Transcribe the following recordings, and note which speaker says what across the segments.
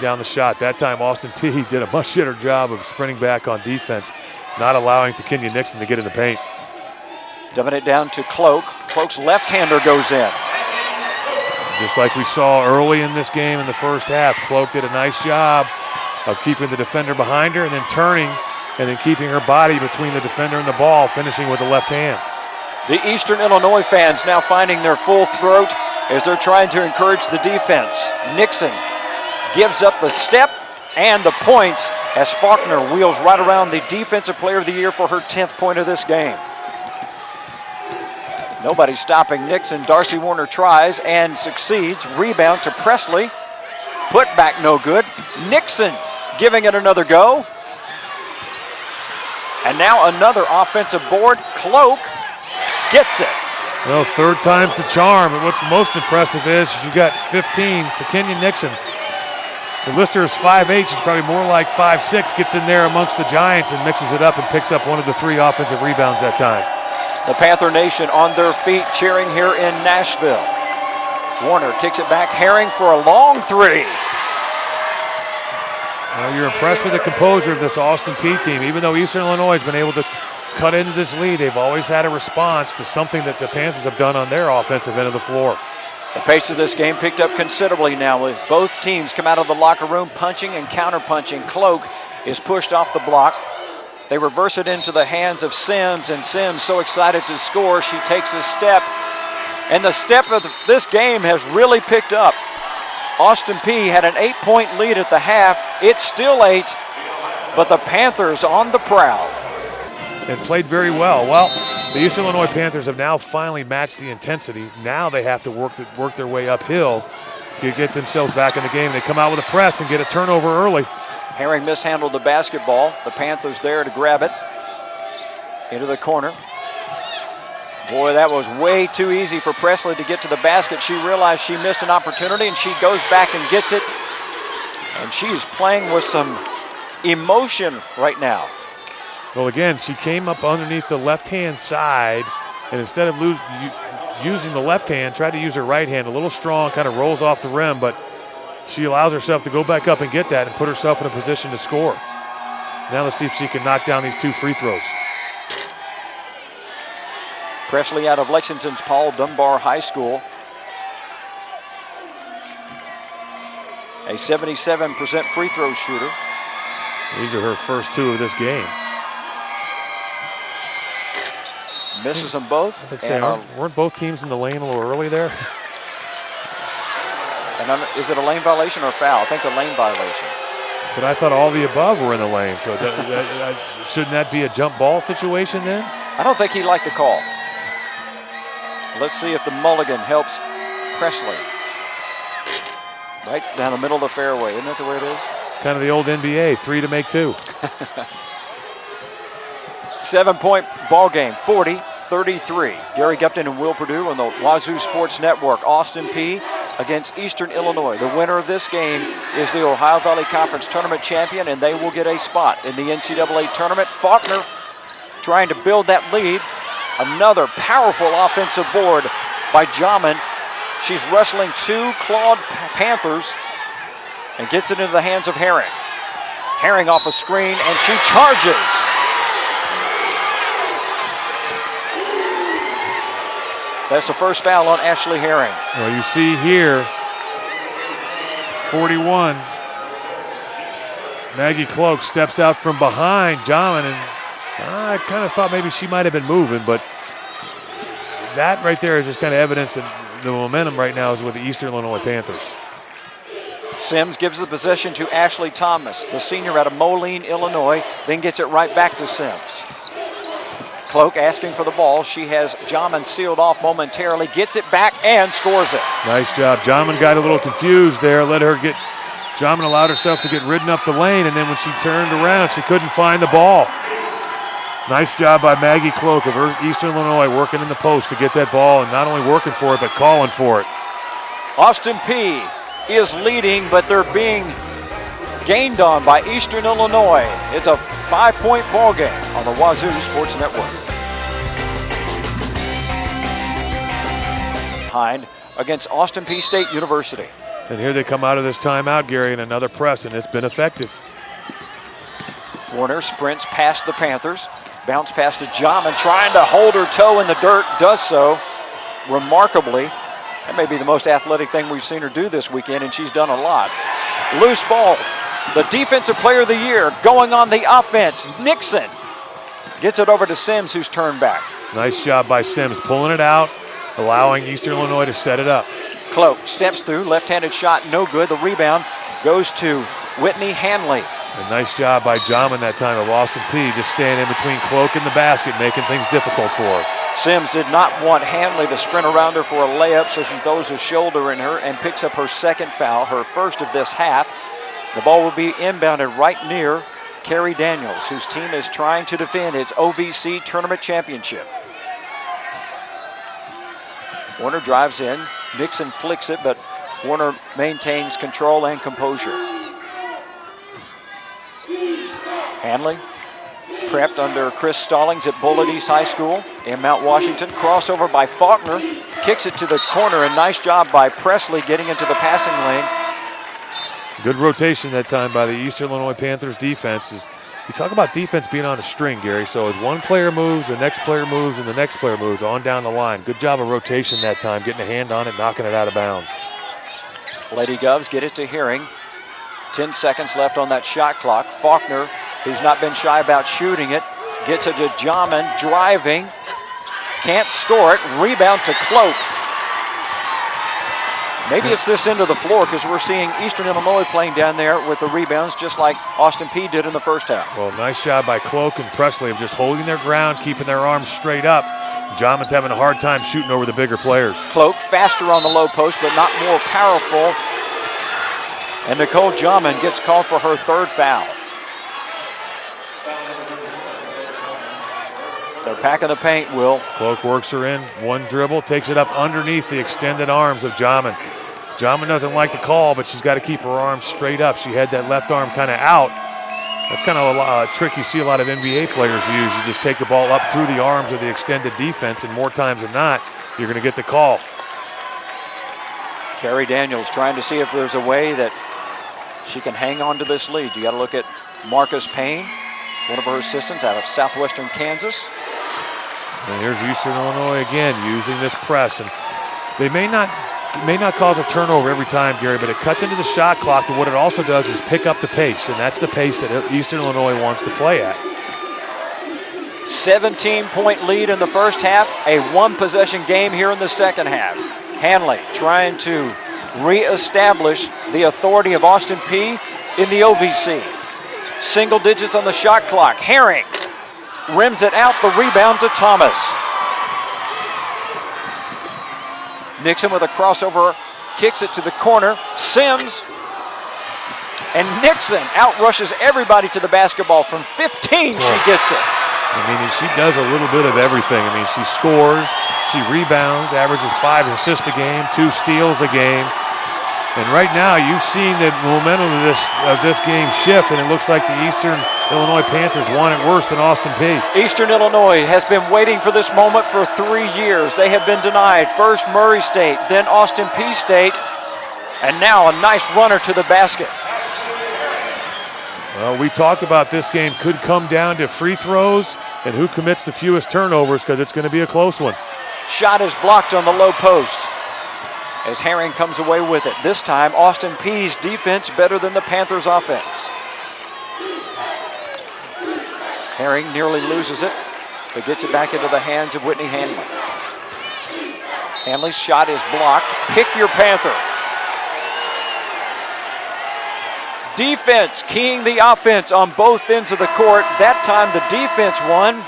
Speaker 1: down the shot. That time Austin Peay did a much better job of sprinting back on defense, not allowing Takinia Nixon to get in the paint.
Speaker 2: Dumping it down to Cloak. Cloak's left-hander goes in.
Speaker 1: Just like we saw early in this game in the first half, Cloak did a nice job of keeping the defender behind her and then turning and then keeping her body between the defender and the ball, finishing with the left hand.
Speaker 2: The Eastern Illinois fans now finding their full throat as they're trying to encourage the defense. Nixon gives up the step and the points as Faulkner wheels right around the Defensive Player of the Year for her 10th point of this game. Nobody stopping Nixon. Darcy Warner tries and succeeds. Rebound to Presley. Put back no good. Nixon giving it another go. And now another offensive board. Cloak gets it.
Speaker 1: Well, third time's the charm. And what's most impressive is you got 15, Takinia Nixon. The lister is 5'8", she's probably more like 5'6", gets in there amongst the Giants and mixes it up and picks up one of the 3 offensive rebounds that time.
Speaker 2: The Panther Nation on their feet cheering here in Nashville. Warner kicks it back. Herring for a long 3.
Speaker 1: Well, you're impressed with the composure of this Austin Peay team. Even though Eastern Illinois has been able to cut into this lead, they've always had a response to something that the Panthers have done on their offensive end of the floor.
Speaker 2: The pace of this game picked up considerably now with both teams come out of the locker room punching and counter-punching. Cloak is pushed off the block. They reverse it into the hands of Sims, and Sims so excited to score, she takes a step. And the step of this game has really picked up. Austin Peay had an 8-point lead at the half. It's still 8, but the Panthers on the prowl.
Speaker 1: And played very well. Well, the Eastern Illinois Panthers have now finally matched the intensity. Now they have to work their way uphill to get themselves back in the game. They come out with a press and get a turnover early.
Speaker 2: Herring mishandled the basketball. The Panthers there to grab it into the corner. Boy, that was way too easy for Presley to get to the basket. She realized she missed an opportunity, and she goes back and gets it. And she's playing with some emotion right now.
Speaker 1: Well, again, she came up underneath the left-hand side, and instead of using the left hand, tried to use her right hand. A little strong, kind of rolls off the rim, but she allows herself to go back up and get that and put herself in a position to score. Now let's see if she can knock down these 2 free throws.
Speaker 2: Presley out of Lexington's Paul Dunbar High School. A 77% free throw shooter.
Speaker 1: These are her first 2 of this game.
Speaker 2: Misses them both.
Speaker 1: Weren't both teams in the lane a little early there?
Speaker 2: And is it a lane violation or a foul? I think a lane violation.
Speaker 1: But I thought all the above were in the lane, so shouldn't that be a jump ball situation then?
Speaker 2: I don't think he liked the call. Let's see if the mulligan helps Presley. Right down the middle of the fairway, isn't that the way it is?
Speaker 1: Kind of the old NBA, 3 to make 2.
Speaker 2: 7-point ball game, 40-33. Gary Gupton and Will Perdue on the Wazoo Sports Network. Austin Peay against Eastern Illinois. The winner of this game is the Ohio Valley Conference Tournament champion, and they will get a spot in the NCAA tournament. Faulkner trying to build that lead. Another powerful offensive board by Jamin. She's wrestling 2 clawed Panthers and gets it into the hands of Herring. Herring off a screen, and she charges. That's the first foul on Ashley Herring.
Speaker 1: Well, you see here, 41, Maggie Cloak steps out from behind Jamin, and I kind of thought maybe she might have been moving, but that right there is just kind of evidence that the momentum right now is with the Eastern Illinois Panthers.
Speaker 2: Sims gives the possession to Ashley Thomas, the senior out of Moline, Illinois, then gets it right back to Sims. Cloak asking for the ball. She has Jamin sealed off momentarily, gets it back and scores it.
Speaker 1: Nice job. Jamin got a little confused there. Jamin allowed herself to get ridden up the lane, and then when she turned around, she couldn't find the ball. Nice job by Maggie Cloak of Eastern Illinois working in the post to get that ball, and not only working for it, but calling for it.
Speaker 2: Austin Peay is leading, but they're being gained on by Eastern Illinois. It's a 5-point ball game on the Wazoo Sports Network. Hind against Austin Peay State University.
Speaker 1: And here they come out of this timeout, Gary, and another press, and it's been effective.
Speaker 2: Warner sprints past the Panthers. Bounce pass to Jamin, trying to hold her toe in the dirt, does so remarkably. That may be the most athletic thing we've seen her do this weekend, and she's done a lot. Loose ball. The defensive player of the year going on the offense. Nixon gets it over to Sims, who's turned back.
Speaker 1: Nice job by Sims, pulling it out, allowing Eastern Illinois to set it up.
Speaker 2: Cloak steps through, left-handed shot, no good. The rebound goes to Whitney Hanley.
Speaker 1: A nice job by Jamin that time of Austin Peay, just staying in between Cloak and the basket, making things difficult for her.
Speaker 2: Sims did not want Hanley to sprint around her for a layup, so she throws a shoulder in her and picks up her second foul, her first of this half. The ball will be inbounded right near Carrie Daniels, whose team is trying to defend its OVC tournament championship. Warner drives in. Nixon flicks it, but Warner maintains control and composure. Hanley prepped under Chris Stallings at Bullitt East High School in Mount Washington. Crossover by Faulkner, kicks it to the corner, and nice job by Presley getting into the passing lane.
Speaker 1: Good rotation that time by the Eastern Illinois Panthers defense. You talk about defense being on a string, Gary. So as one player moves, the next player moves, and the next player moves on down the line. Good job of rotation that time, getting a hand on it, knocking it out of bounds.
Speaker 2: Lady Govs get it to Herring. 10 seconds left on that shot clock. Faulkner, who's not been shy about shooting it, gets it to Jamin, driving. Can't score it. Rebound to Cloak. Maybe it's this end of the floor because we're seeing Eastern Illinois playing down there with the rebounds just like Austin Peay did in the first half.
Speaker 1: Well, nice job by Cloak and Presley of just holding their ground, keeping their arms straight up. Jamin's having a hard time shooting over the bigger players.
Speaker 2: Cloak faster on the low post, but not more powerful. And Nicole Jamin gets called for her third foul. They're packing the paint, Will.
Speaker 1: Cloak works her in, one dribble, takes it up underneath the extended arms of Jamin. Jamin doesn't like the call, but she's got to keep her arms straight up. She had that left arm kind of out. That's kind of a trick you see a lot of NBA players use. You just take the ball up through the arms of the extended defense, and more times than not, you're going to get the call.
Speaker 2: Carrie Daniels trying to see if there's a way that she can hang on to this lead. You got to look at Marcus Payne, one of her assistants out of southwestern Kansas.
Speaker 1: And here's Eastern Illinois again using this press, and they may not cause a turnover every time, Gary, but it cuts into the shot clock, but what it also does is pick up the pace, and that's the pace that Eastern Illinois wants to play at.
Speaker 2: 17-point lead in the first half, a one-possession game here in the second half. Hanley trying to reestablish the authority of Austin Peay in the OVC. Single digits on the shot clock. Herring rims it out, the rebound to Thomas. Nixon with a crossover, kicks it to the corner. Sims, and Nixon outrushes everybody to the basketball. From 15, she gets it.
Speaker 1: I mean, she does a little bit of everything. I mean, she scores, she rebounds, averages 5 assists a game, 2 steals a game. And right now, you've seen the momentum of this game shift, and it looks like the Eastern Illinois Panthers want it worse than Austin Peay.
Speaker 2: Eastern Illinois has been waiting for this moment for 3 years. They have been denied. First Murray State, then Austin Peay State, and now a nice runner to the basket.
Speaker 1: Well, we talked about this game could come down to free throws and who commits the fewest turnovers because it's going to be a close one.
Speaker 2: Shot is blocked on the low post as Herring comes away with it. This time, Austin Peay's defense better than the Panthers' offense. Herring nearly loses it, but gets it back into the hands of Whitney Hanley. Hanley's shot is blocked. Pick your Panther. Defense keying the offense on both ends of the court. That time the defense won,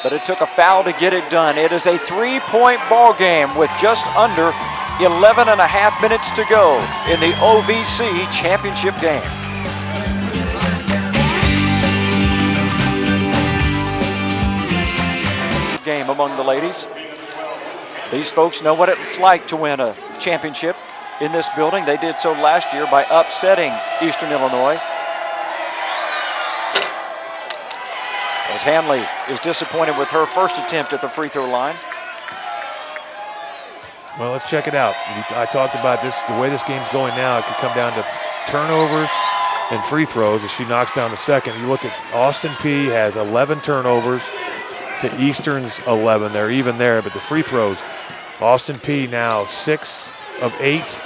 Speaker 2: but it took a foul to get it done. It is a 3-point ball game with just under 11 and a half minutes to go in the OVC championship game. Game among the ladies. These folks know what it's like to win a championship in this building. They did so last year by upsetting Eastern Illinois. As Hanley is disappointed with her first attempt at the free throw line.
Speaker 1: Well, let's check it out. I talked about this, the way this game's going now, it could come down to turnovers and free throws as she knocks down the second. You look at Austin P has 11 turnovers to Eastern's 11. They're even there, but the free throws, Austin P now 6 of 8.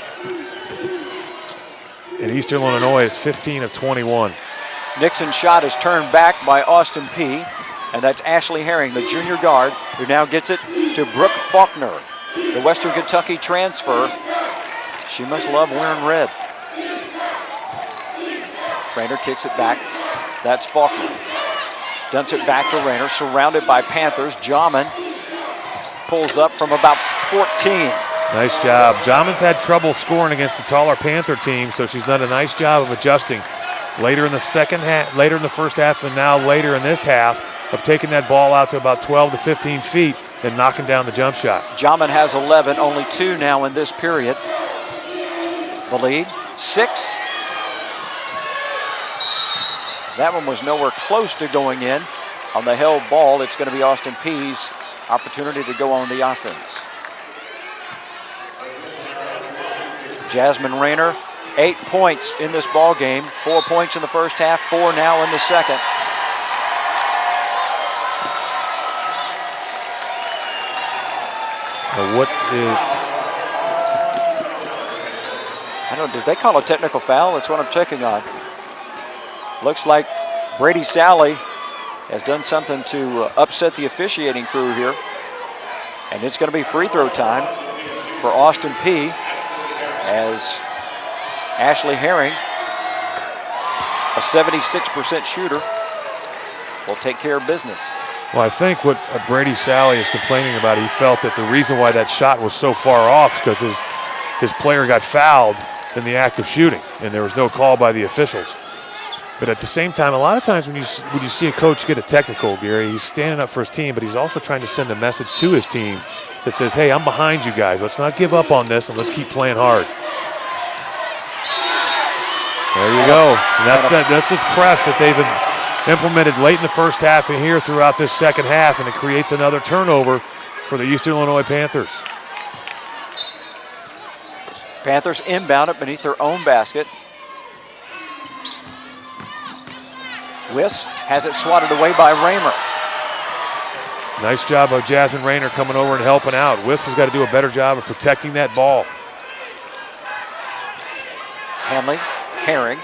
Speaker 1: And Eastern Illinois is 15 of 21.
Speaker 2: Nixon's shot is turned back by Austin P. And that's Ashley Herring, the junior guard, who now gets it to Brooke Faulkner, the Western Kentucky transfer. She must love wearing red. Rayner kicks it back. That's Faulkner. Dumps it back to Rayner, surrounded by Panthers. Jamin pulls up from about 14.
Speaker 1: Nice job. Jamin's had trouble scoring against the taller Panther team, so she's done a nice job of adjusting later in the second half, later in the first half, and now later in this half, of taking that ball out to about 12 to 15 feet and knocking down the jump shot.
Speaker 2: Jamin has 11, only 2 now in this period. The lead, 6. That one was nowhere close to going in. On the held ball, it's going to be Austin Peay's opportunity to go on the offense. Jasmine Rayner, 8 points in this ball game. 4 points in the first half, 4 now in the second.
Speaker 1: What is...
Speaker 2: I don't know, did they call a technical foul? That's what I'm checking on. Looks like Brady Sally has done something to upset the officiating crew here. And it's going to be free throw time for Austin P. as Ashley Herring, a 76% shooter, will take care of business.
Speaker 1: Well, I think what Brady Sally is complaining about, he felt that the reason why that shot was so far off is because his player got fouled in the act of shooting, and there was no call by the officials. But at the same time, a lot of times when you see a coach get a technical, Gary, he's standing up for his team, but he's also trying to send a message to his team that says, hey, I'm behind you guys. Let's not give up on this, and let's keep playing hard. There you go. And that's its press that they've implemented late in the first half and here throughout this second half, and it creates another turnover for the Eastern Illinois Panthers.
Speaker 2: Panthers inbound it beneath their own basket. Wiss has it swatted away by Raymer.
Speaker 1: Nice job of Jasmine Rayner coming over and helping out. Wiss has got to do a better job of protecting that ball.
Speaker 2: Hanley, Herring,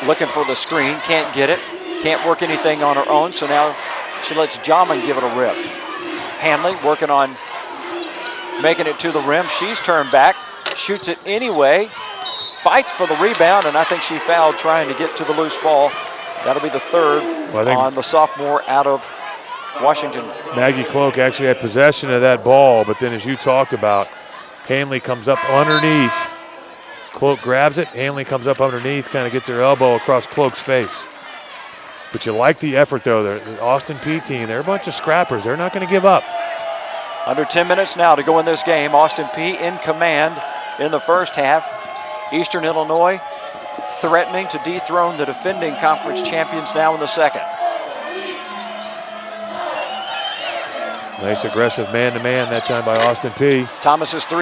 Speaker 2: looking for the screen, can't get it, can't work anything on her own, so now she lets Jamin give it a rip. Hanley working on making it to the rim. She's turned back, shoots it anyway, fights for the rebound, and I think she fouled trying to get to the loose ball. That'll be the third on the sophomore out of Washington.
Speaker 1: Maggie Cloak actually had possession of that ball, but then as you talked about, Hanley comes up underneath. Cloak grabs it, Hanley comes up underneath, kind of gets her elbow across Cloak's face. But you like the effort, though. The Austin P team, they're a bunch of scrappers. They're not going to give up.
Speaker 2: Under 10 minutes now to go in this game. Austin P in command in the first half. Eastern Illinois threatening to dethrone the defending conference champions now in the second.
Speaker 1: Nice aggressive man-to-man that time by Austin P.
Speaker 2: Thomas's three.